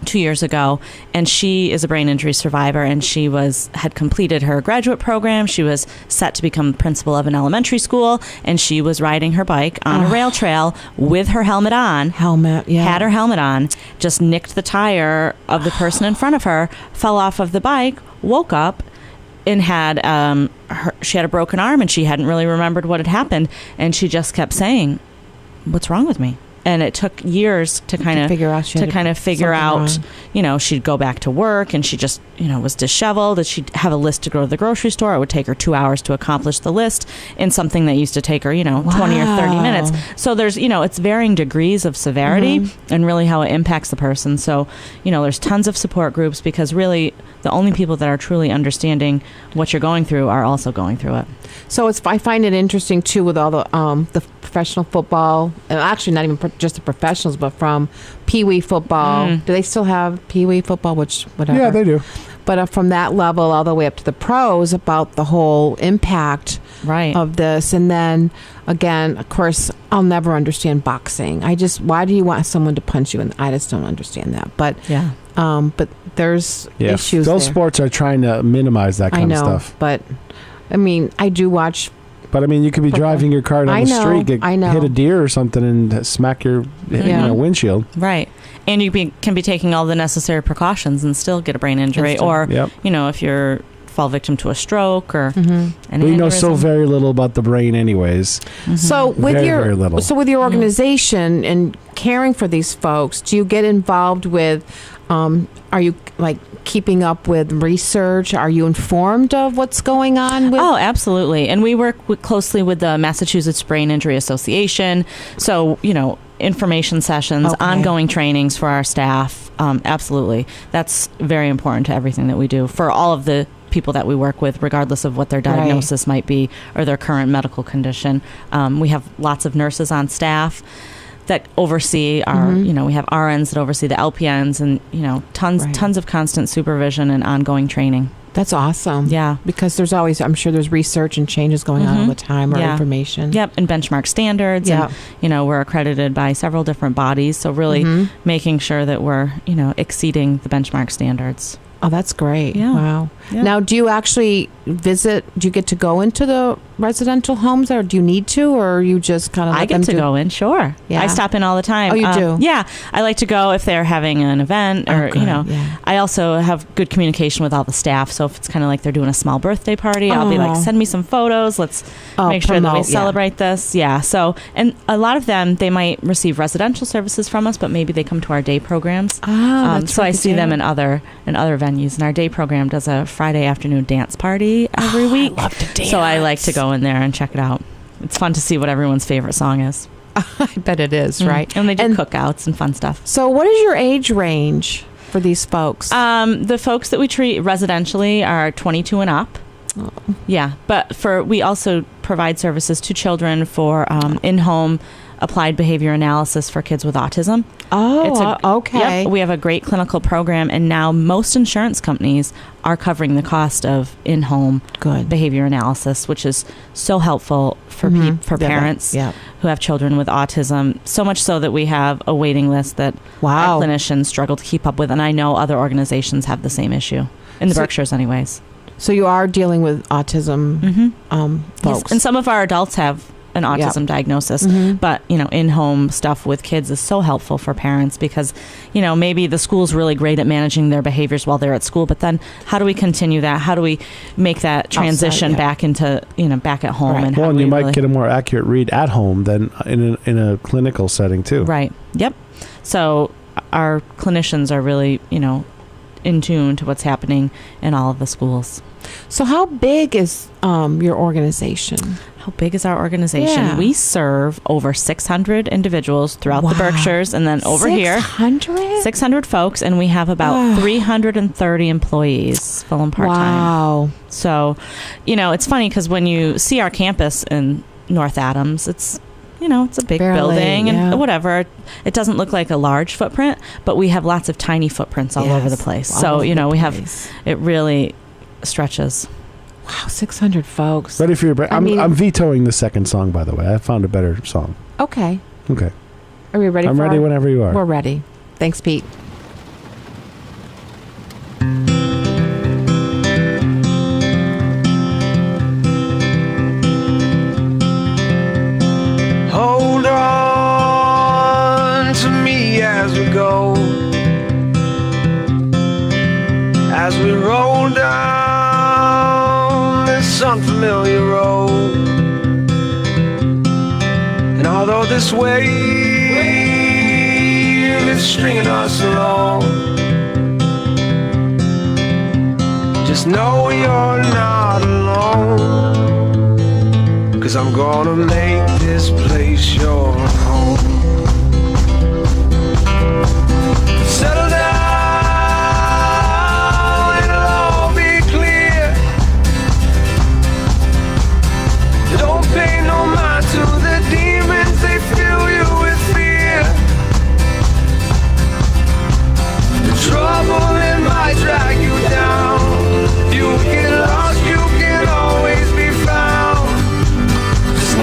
2 years ago, and she is a brain injury survivor, and she had completed her graduate program. She was set to become principal of an elementary school, and she was riding her bike on a rail trail with her helmet on. Had her helmet on, just nicked the tire of the person in front of her, fell off of the bike, woke up, and she had a broken arm, and she hadn't really remembered what had happened, and she just kept saying, "What's wrong with me?" And it took years to kind of figure out, she'd go back to work, and she just, was disheveled. And she'd have a list to go to the grocery store. It would take her 2 hours to accomplish the list in something that used to take her, 20 or 30 minutes. So there's, it's varying degrees of severity and really how it impacts the person. So, there's tons of support groups, because really the only people that are truly understanding what you're going through are also going through it. So I find it interesting too with all the professional football, and actually not even just the professionals, but from Pee Wee football. Do they still have Pee Wee football? Whatever. Yeah, they do. But from that level all the way up to the pros, about the whole impact of this. And then again, of course, I'll never understand boxing. Why do you want someone to punch you? And I just don't understand that. But but there's issues. Those there. sports are trying to minimize that kind of stuff. But I mean, I do watch. But I mean, you could be driving your car down the street, hit a deer or something, and smack your windshield. Right. And you can be taking all the necessary precautions and still get a brain injury. Or, if you're fall victim to a stroke or an we know aneurysm. so very little about the brain anyways. So with very little. So with your organization and caring for these folks, do you get involved with, are you like keeping up with research? Are you informed of what's going on with? Oh, absolutely. And we work closely with the Massachusetts Brain Injury Association. So, information sessions, ongoing trainings for our staff. Absolutely. That's very important to everything that we do for all of the people that we work with, regardless of what their diagnosis might be or their current medical condition. We have lots of nurses on staff that oversee our, we have RNs that oversee the LPNs, and, tons of constant supervision and ongoing training. That's awesome. Yeah. Because there's always, I'm sure there's research and changes going on all the time, or information. Yep. And benchmark standards. Yeah. And, we're accredited by several different bodies. So really making sure that we're, exceeding the benchmark standards. Oh, that's great. Yeah. Wow. Yeah. Now, do you actually do you get to go into the residential homes, or do you need to, or you just kind of I get to go in, sure. Yeah. I stop in all the time. Oh, you do? Yeah. I like to go if they're having an event or, Yeah. I also have good communication with all the staff. So if it's kind of like they're doing a small birthday party, I'll be like, send me some photos. Let's make sure that we celebrate this. Yeah. So, and a lot of them, they might receive residential services from us, but maybe they come to our day programs. So I see them in other venues. And our day program does a Friday afternoon dance party every week. I love to dance. So I like to go in there and check it out. It's fun to see what everyone's favorite song is. I bet it is, right? And they do cookouts and fun stuff. So what is your age range for these folks? The folks that we treat residentially are 22 and up. Oh. Yeah, but we also provide services to children for in-home applied behavior analysis for kids with autism. Okay. Yep, we have a great clinical program, and now most insurance companies are covering the cost of in-home behavior analysis, which is so helpful for parents who have children with autism. So much so that we have a waiting list that our clinicians struggle to keep up with, and I know other organizations have the same issue in the Berkshires, anyways. So you are dealing with autism folks, yes. And some of our adults have an autism diagnosis. But, in-home stuff with kids is so helpful for parents because, maybe the school's really great at managing their behaviors while they're at school, but then how do we continue that? How do we make that transition back into, back at home? Right. And you might get a more accurate read at home than in a clinical setting too. Right. Yep. So our clinicians are really, in tune to what's happening in all of the schools. So how big is your organization? How big is our organization? Yeah. We serve over 600 individuals throughout the Berkshires, and then over 600 folks, and we have about 330 employees, full and part-time. Wow. So, it's funny because when you see our campus in North Adams, it's it's a big building and whatever. It doesn't look like a large footprint, but we have lots of tiny footprints all over the place. So, we have, it really stretches. Wow, 600 folks. Ready for your break? I'm vetoing the second song, by the way. I found a better song. Okay. Okay. Are we ready? I'm ready whenever you are. We're ready. Thanks, Pete. Hold on to me as we go, as we roll down this unfamiliar road. And although this wave is stringing us along, just know you're not alone. 'Cause I'm gonna make this place your home. Settle down, it'll all be clear. Don't pay no mind to the demons, they fill you with fear. The trouble it might drag you down. You get lost, you can always be found.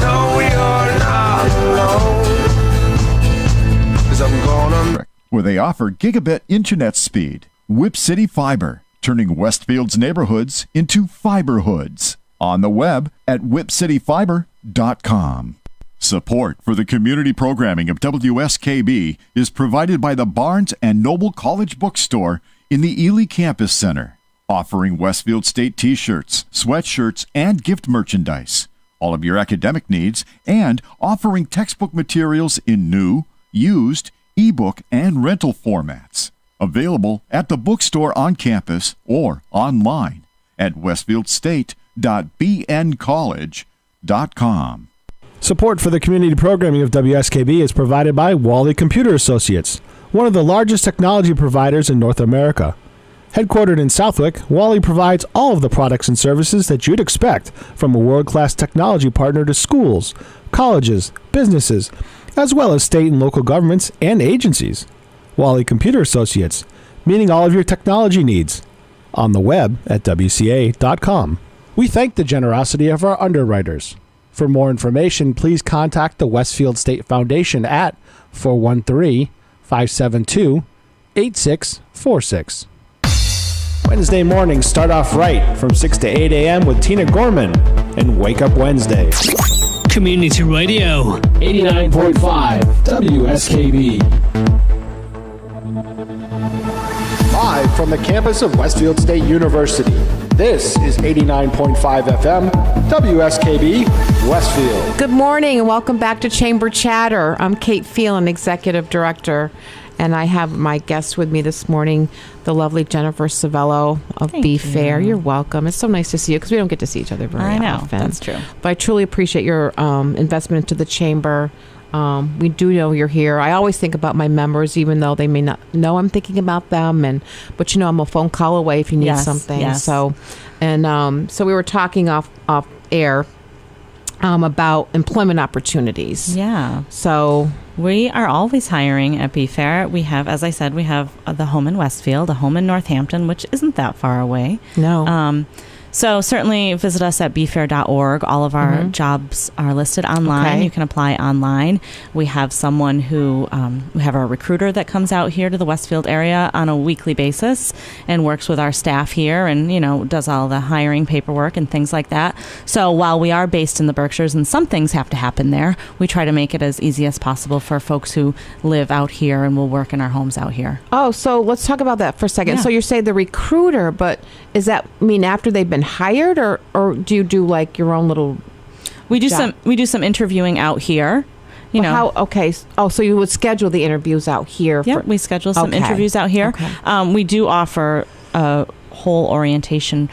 No, you're not alone. 'Cause I'm gonna... Where they offer gigabit internet speed. Whip City Fiber, turning Westfield's neighborhoods into fiber hoods. On the web at whipcityfiber.com. Support for the community programming of WSKB is provided by the Barnes & Noble College Bookstore in the Ely Campus Center, offering Westfield State t-shirts, sweatshirts, and gift merchandise. All of your academic needs, and offering textbook materials in new, used, ebook, and rental formats. Available at the bookstore on campus or online at westfieldstate.bncollege.com. Support for the community programming of WSKB is provided by Wally Computer Associates, one of the largest technology providers in North America. Headquartered in Southwick, Wally provides all of the products and services that you'd expect from a world-class technology partner to schools, colleges, businesses, as well as state and local governments and agencies. Wally Computer Associates, meeting all of your technology needs. On the web at WCA.com. We thank the generosity of our underwriters. For more information, please contact the Westfield State Foundation at 413-572-8646. Wednesday mornings start off right from 6 to 8 a.m. with Tina Gorman and Wake Up Wednesday. Community Radio. 89.5 WSKB. Live from the campus of Westfield State University, this is 89.5 FM WSKB Westfield. Good morning and welcome back to Chamber Chatter. I'm Kate Phelan, Executive Director. And I have my guest with me this morning, the lovely Jennifer Savello of Be Fair. You're welcome. It's so nice to see you because we don't get to see each other very often. That's true. But I truly appreciate your investment into the chamber. We do know you're here. I always think about my members, even though they may not know I'm thinking about them. But I'm a phone call away if you need something. Yes. So we were talking off air about employment opportunities. Yeah. So we are always hiring at Be Fair. We have, as I said, we have the home in Westfield, a home in Northampton, which isn't that far away. No. So certainly visit us at befair.org. All of our jobs are listed online. Okay. You can apply online. We have someone who, we have our recruiter that comes out here to the Westfield area on a weekly basis and works with our staff here and, does all the hiring paperwork and things like that. So while we are based in the Berkshires and some things have to happen there, we try to make it as easy as possible for folks who live out here and will work in our homes out here. Oh, so let's talk about that for a second. Yeah. So you're saying the recruiter, but is that mean after they've been hired, or do you do like your own little? We do job? some interviewing out here. Well, how? Okay. Oh, so you would schedule the interviews out here? Yeah, we schedule some interviews out here. Okay. We do offer a whole orientation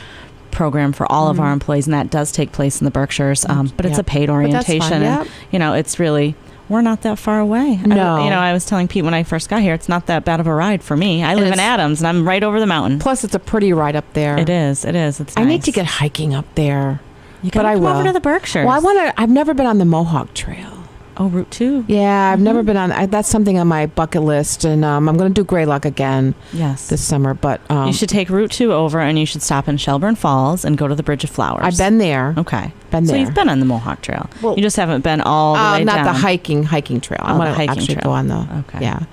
program for all of our employees, and that does take place in the Berkshires. But it's a paid orientation, and it's really. We're not that far away. No. I was telling Pete when I first got here, it's not that bad of a ride for me. I live in Adams, and I'm right over the mountain. Plus, it's a pretty ride up there. It is. It's nice. I need to get hiking up there. You gotta come over to the Berkshires. Well, I've never been on the Mohawk Trail. Oh, Route 2. Yeah, I've never been on. That's something on my bucket list, and I'm going to do Greylock again. Yes, this summer. But you should take Route 2 over, and you should stop in Shelburne Falls and go to the Bridge of Flowers. I've been there. Okay, been there. So you've been on the Mohawk Trail. Well, you just haven't been all the way not down. the hiking trail. I want to actually go on the. Okay. Yeah.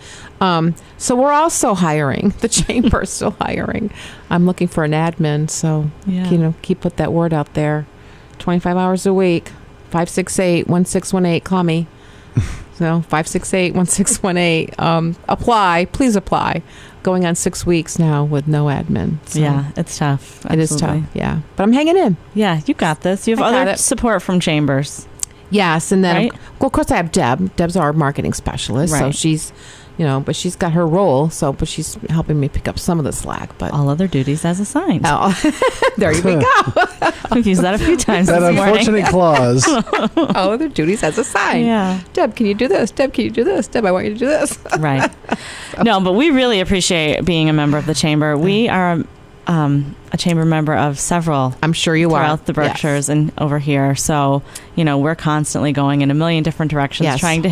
So we're also hiring. The chamber is still hiring. I'm looking for an admin. So put that word out there. 25 hours a week. 568-1618. Call me. So 568-1618. Apply. Please apply. Going on 6 weeks now with no admin. So yeah, it's tough. It is tough. Yeah, but I'm hanging in. Yeah, you got this. You have other support from chambers. Yes, and then of course I have Deb. Deb's our marketing specialist, so she's. But she's got her role, but she's helping me pick up some of the slack. But all other duties as assigned. Oh, there we go. We've used that a few times. That this unfortunate clause. All other duties as assigned. Yeah. Deb, can you do this? Deb, can you do this? Deb, I want you to do this. Right. No, but we really appreciate being a member of the chamber. We are a chamber member of several. I'm sure you are throughout the Berkshires and over here. So we're constantly going in a million different directions, trying to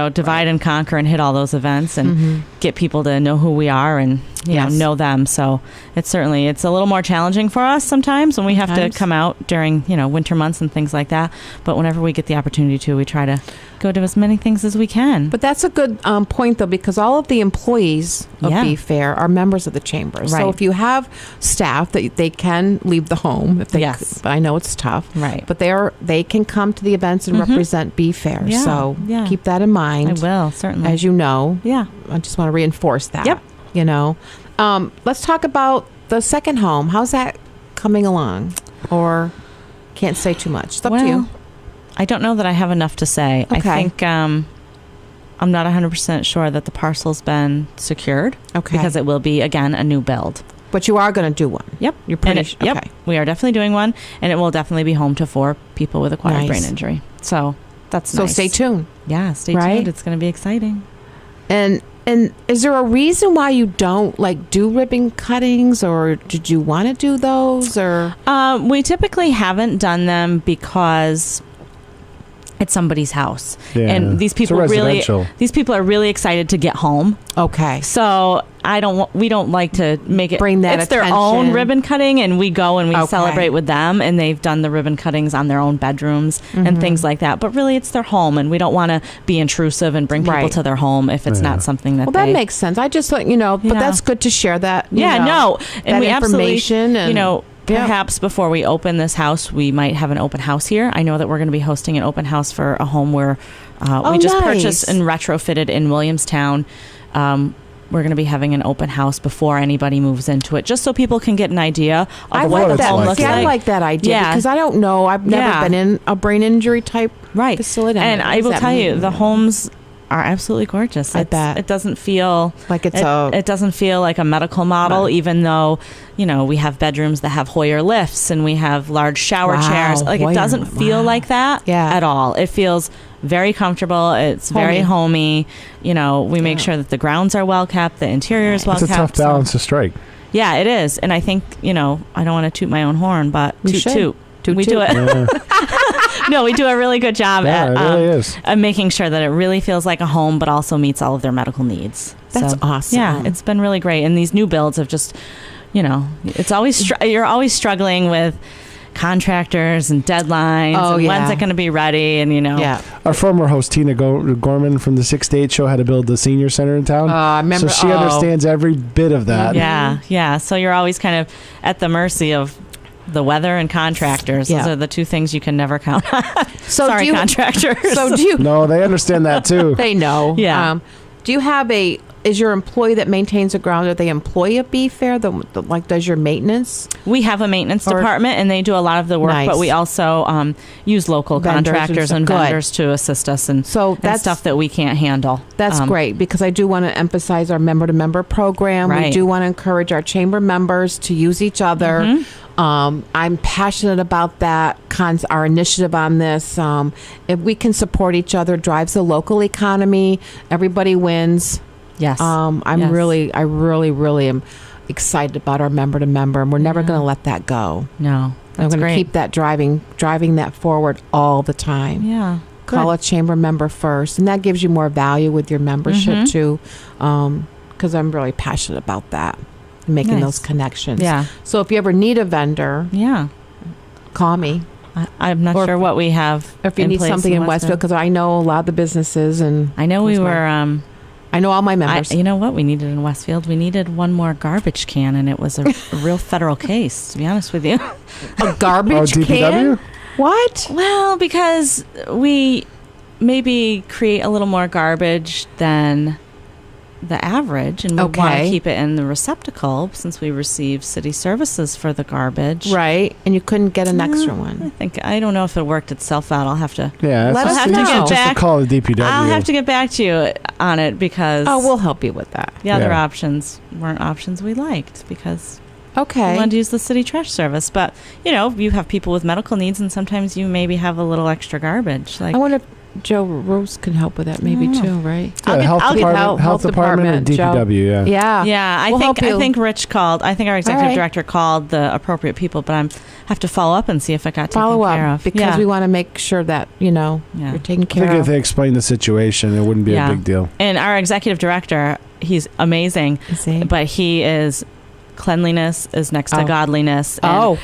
divide and conquer and hit all those events and get people to know who we are and know them. So it's a little more challenging for us sometimes when we have to come out during winter months and things like that. But whenever we get the opportunity to, we try to go to as many things as we can. But that's a good point though, because all of the employees of Be Fair are members of the chamber. Right. So if you have staff that they can leave the home, if they but I know it's tough. Right. But they can come to the events and represent Be Fair. Yeah. So keep that in mind. I will, certainly. As you know. Yeah. I just want to reinforce that. Yep. Let's talk about the second home. How's that coming along? Or can't say too much. It's up to you. I don't know that I have enough to say. Okay. I think I'm not 100% sure that the parcel's been secured. Okay. Because it will be, again, a new build. But you are going to do one. Yep. You're pretty sure. Yep. Okay. We are definitely doing one, and it will definitely be home to 4 people with acquired brain injury. So that's nice. So stay tuned. Yeah, stay tuned. It's going to be exciting. And is there a reason why you don't do ribbon cuttings, or did you want to do those, or? We typically haven't done them because it's somebody's house, and these people are really excited to get home. Okay. So we don't like to make it bring that it's their own ribbon cutting, and we go and we celebrate with them, and they've done the ribbon cuttings on their own bedrooms and things like that. But really, it's their home, and we don't want to be intrusive and bring people to their home if it's not something that. Well, that makes sense. I just let but that's good to share that. And we information absolutely, perhaps before we open this house, we might have an open house here. I know that we're going to be hosting an open house for a home where we just purchased and retrofitted in Williamstown. We're going to be having an open house before anybody moves into it, just so people can get an idea of what the home looks like. I like that idea because I don't know. I've never been in a brain injury type facility. And I will tell you, the homes are absolutely gorgeous. I bet. It doesn't feel like it doesn't feel like a medical model, even though we have bedrooms that have Hoyer lifts and we have large shower chairs. It doesn't feel like that at all. It feels very comfortable. It's very homey. We make sure that the grounds are well kept, the interior is well kept. It's a tough balance to strike. Yeah, it is. And I think I don't want to toot my own horn, but toot. We do it. Yeah. No, we do a really good job it really is. at making sure that it really feels like a home, but also meets all of their medical needs. That's awesome. Yeah, it's been really great. And these new builds have just, it's always you're always struggling with contractors and deadlines and when's it going to be ready, and Our former host Tina Gorman from the 6 to 8 show had to build the senior center in town. I remember. So she understands every bit of that. Yeah. So you're always kind of at the mercy of the weather and contractors. Those are the two things you can never count on. So Sorry, contractors. So do you? No, they understand that too. They know. Yeah. Do you have is your employee that maintains the ground, are they employee of Be Fair, like does your maintenance? We have a maintenance department, and they do a lot of the work, but we also use local contractors and vendors to assist us, and that's stuff that we can't handle. That's great, because I do want to emphasize our member-to-member program. Right. We do want to encourage our chamber members to use each other. Mm-hmm. I'm passionate about that, our initiative on this. If we can support each other, drives the local economy. Everybody wins. Yes. I really am excited about our member-to-member, and we're never going to let that go. No, I'm going to keep that driving that forward all the time. Yeah. Call a chamber member first, and that gives you more value with your membership too, because I'm really passionate about that, making those connections. Yeah. So if you ever need a vendor, call me. I'm not sure what we have. Or if you need something in Westfield, because I know a lot of the businesses, and I know we were. I know all my members. You know what we needed in Westfield? We needed one more garbage can, and it was a real federal case, to be honest with you. A garbage can? What? Well, because we maybe create a little more garbage than the average, and we want to keep it in the receptacle since we receive city services for the garbage. Right, and you couldn't get an extra one. I don't know if it worked itself out. I'll have to. Yeah, let us have to get back. Call the DPW. I'll have to get back to you on it, because we'll help you with that. The other options weren't options we liked, because we Okay. wanted to use the city trash service. But you have people with medical needs, and sometimes you maybe have a little extra garbage. Like I wonder if Joe Rose can help with that maybe too, right? Yeah, health department and DPW. Yeah. We'll I help you. think Rich called. I think our executive director called the appropriate people, but I have to follow up and see if it got taken care of. Because we want to make sure that you're taken I care think if of. they explain the situation, it wouldn't be a big deal. And our executive director, he's amazing, but he is cleanliness is next to godliness. And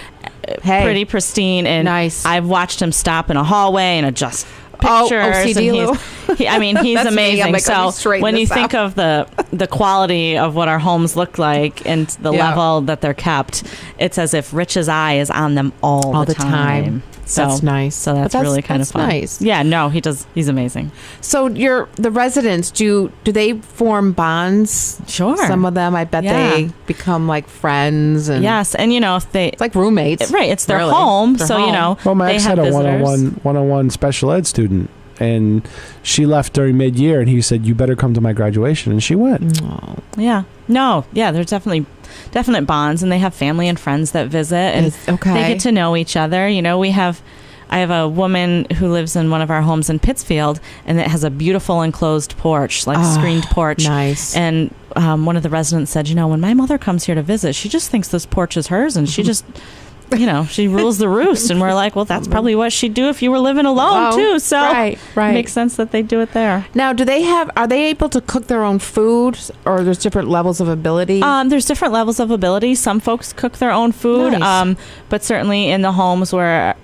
pretty pristine, and nice. I've watched him stop in a hallway and adjust pictures. OCD and he's That's me. amazing. I'm like, let me So straighten when you this think of the quality of what our homes look like and the level that they're kept, it's as if Rich's eye is on them all the time. So that's nice. So that's really kind of fun. Nice. Yeah, no, he's amazing. So the residents, do they form bonds? Sure. Some of them, I bet they become like friends. And yes, and if they, it's like roommates, right? It's their really. home, Their so home. Well, they Max have had a visitors. one-on-one special ed student, and she left during mid-year, and he said, "You better come to my graduation," and she went. Oh. Yeah. No. Yeah. There's definite bonds, and they have family and friends that visit, and they get to know each other. I have a woman who lives in one of our homes in Pittsfield, and it has a beautiful enclosed porch, like screened porch. Nice. And one of the residents said, when my mother comes here to visit, she just thinks this porch is hers, and she just, she rules the roost. And we're like, well, that's probably what she'd do if you were living alone too. So right. It makes sense that they do it there. Now, are they able to cook their own food, or there's different levels of ability? There's different levels of ability. Some folks cook their own food, Nice. but certainly in the homes where,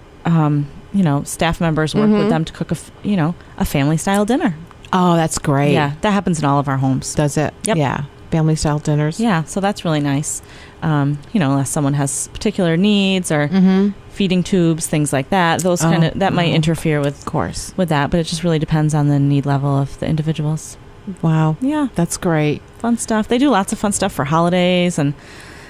staff members work with them to cook a family style dinner. Oh, that's great. Yeah, that happens in all of our homes. Does it? Yep. Yeah. Family style dinners. Yeah, so that's really nice. Unless someone has particular needs or feeding tubes, things like that. Those that might interfere with, of course, with that. But it just really depends on the need level of the individuals. Wow. Yeah, that's great. Fun stuff. They do lots of fun stuff for holidays and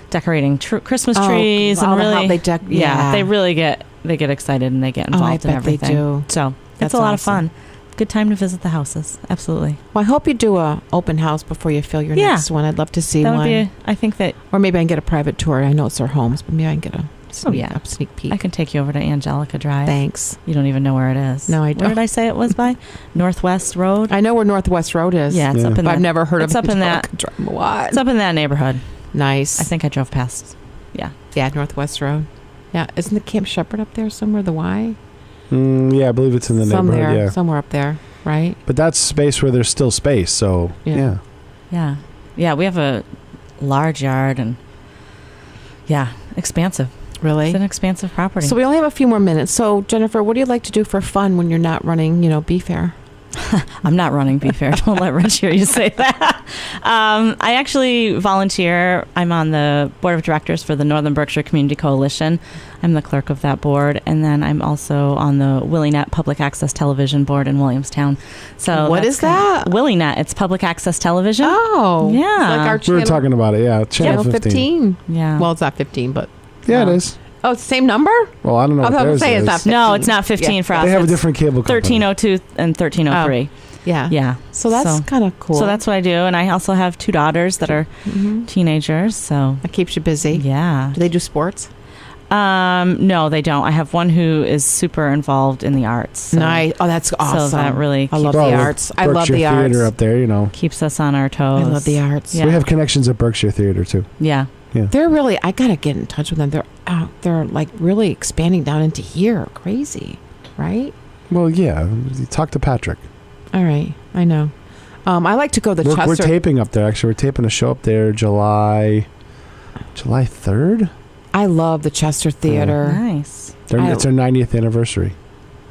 decorating Christmas trees and really. They really get excited and they get involved in everything. They do. So it's a lot of fun. Good time to visit the houses. Absolutely. Well, I hope you do a open house before you fill your next one. I'd love to see one. I think that, or maybe I can get a private tour. I know it's their homes, but maybe I can get a sneak peek. I can take you over to Angelica Drive. Thanks. You don't even know where it is. No, I don't. Where did I say it was by? Northwest Road. I know where Northwest Road is. Yeah, it's up in. But I've never heard of it. It's up in that. It's up in that neighborhood. Nice. I think I drove past. Yeah. Yeah, Northwest Road. Yeah, isn't the Camp Shepherd up there somewhere? The Y. Yeah, I believe it's in the neighborhood. Yeah, somewhere up there. Right. But that's space where there's still space. So Yeah. We have a large yard, and Yeah, expansive. Really? It's an expansive property. So we only have a few more minutes. So Jennifer, what do you like to do for fun when you're not running, Bee Fair? I'm not running Bee Fair. Don't let Rich hear you say that. I actually volunteer. I'm on the board of directors for the Northern Berkshire Community Coalition. I'm the clerk of that board, and then I'm also on the WillieNet Public Access Television board in Williamstown. So what is that? WillieNet. It's public access television. Oh, yeah. It's like our We channel, were talking about it, yeah. Channel 15. Yeah. Well, it's not 15, but Yeah, it is. oh, it's the same number. Well, I don't know I what was theirs saying is. it's not 15. No, it's not 15 Yeah. for us. They have a It's different cable company. 1302 and 1303. Yeah. Yeah. So that's kind of cool. So that's what I do. And I also have 2 daughters that are teenagers. So that keeps you busy. yeah. Do they do sports? No, they don't. I have one who is super involved in the arts. So Nice. Oh, that's awesome. So that really I love Well, the with arts. I love Berkshire the arts. Theater up there, keeps us on our toes. I love the arts. Yeah. We have connections at Berkshire Theater, too. Yeah. They're really. I gotta get in touch with them. They're out. They're like really expanding down into here. Crazy, right? Well, yeah. Talk to Patrick. All right. I know. I like to go to the We're Chester. taping up there, actually. We're taping a show up there July 3rd? I love the Chester Theater. Nice. It's our 90th anniversary.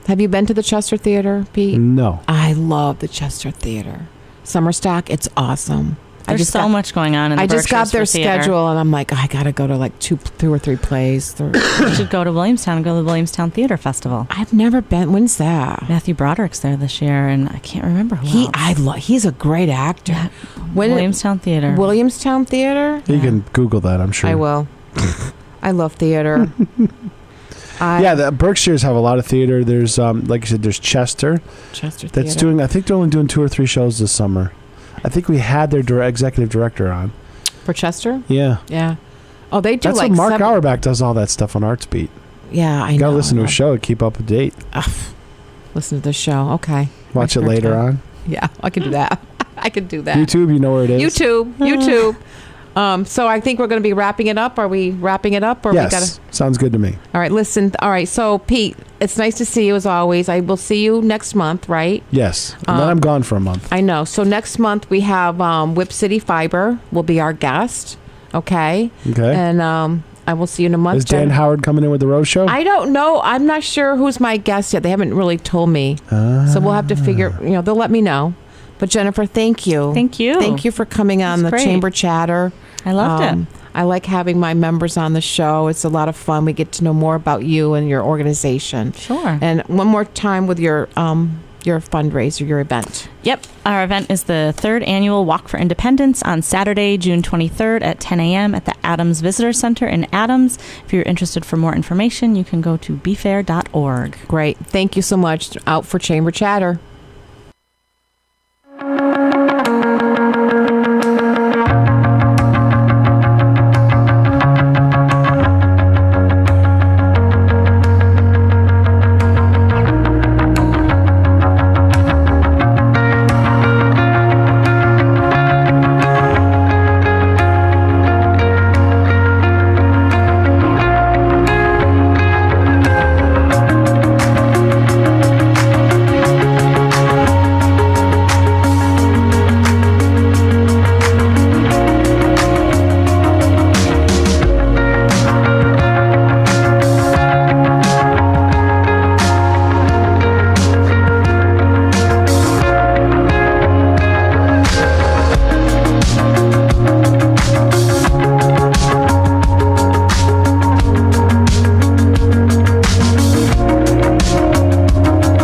Have you been to the Chester Theater, Pete? No. I love the Chester Theater. Summer stock, it's awesome. There's so much going on in the I just got Berkshires their for theater. schedule, and I'm like, I gotta go to like 2 or 3 plays. You should go to Williamstown and go to the Williamstown Theater Festival. I've never been. When's that? Matthew Broderick's there this year, and I can't remember who else. He's a great actor. Yeah. When Williamstown Theater. Williamstown Theater. You can Google that, I'm sure. I will. I love theater. Yeah, the Berkshires have a lot of theater. There's, like I said, there's Chester. Chester That's Theater. doing, I think they're only doing 2 or 3 shows this summer. I think we had their executive director on. For Chester? Yeah. Yeah. Oh, they do That's like what Mark 7 Auerbach does all that stuff on Artsbeat. Yeah, I You know. gotta listen to I his show to keep up to date. Listen to the show. Okay. Watch it later on. Yeah, I can do that. I can do that. YouTube, you know where it is. YouTube. So I think we're going to be wrapping it up. Are we wrapping it up? Or Yes. we gotta... Sounds good to me. All right, listen. All right, so Pete, it's nice to see you as always. I will see you next month, right? Yes. And then I'm gone for a month. I know. So next month we have Whip City Fiber will be our guest. Okay. Okay. And I will see you in a month. Is Dan Jen. Howard coming in with the Rose Show? I don't know. I'm not sure who's my guest yet. They haven't really told me. So we'll have to figure, they'll let me know. But Jennifer, thank you. Thank you. Thank you for coming on That's the great. Chamber Chatter. I loved it. I like having my members on the show. It's a lot of fun. We get to know more about you and your organization. Sure. And one more time with your fundraiser, your event. Yep. Our event is the 3rd annual Walk for Independence on Saturday, June 23rd at 10 a.m. at the Adams Visitor Center in Adams. If you're interested for more information, you can go to befair.org. Great. Thank you so much. Out for Chamber Chatter.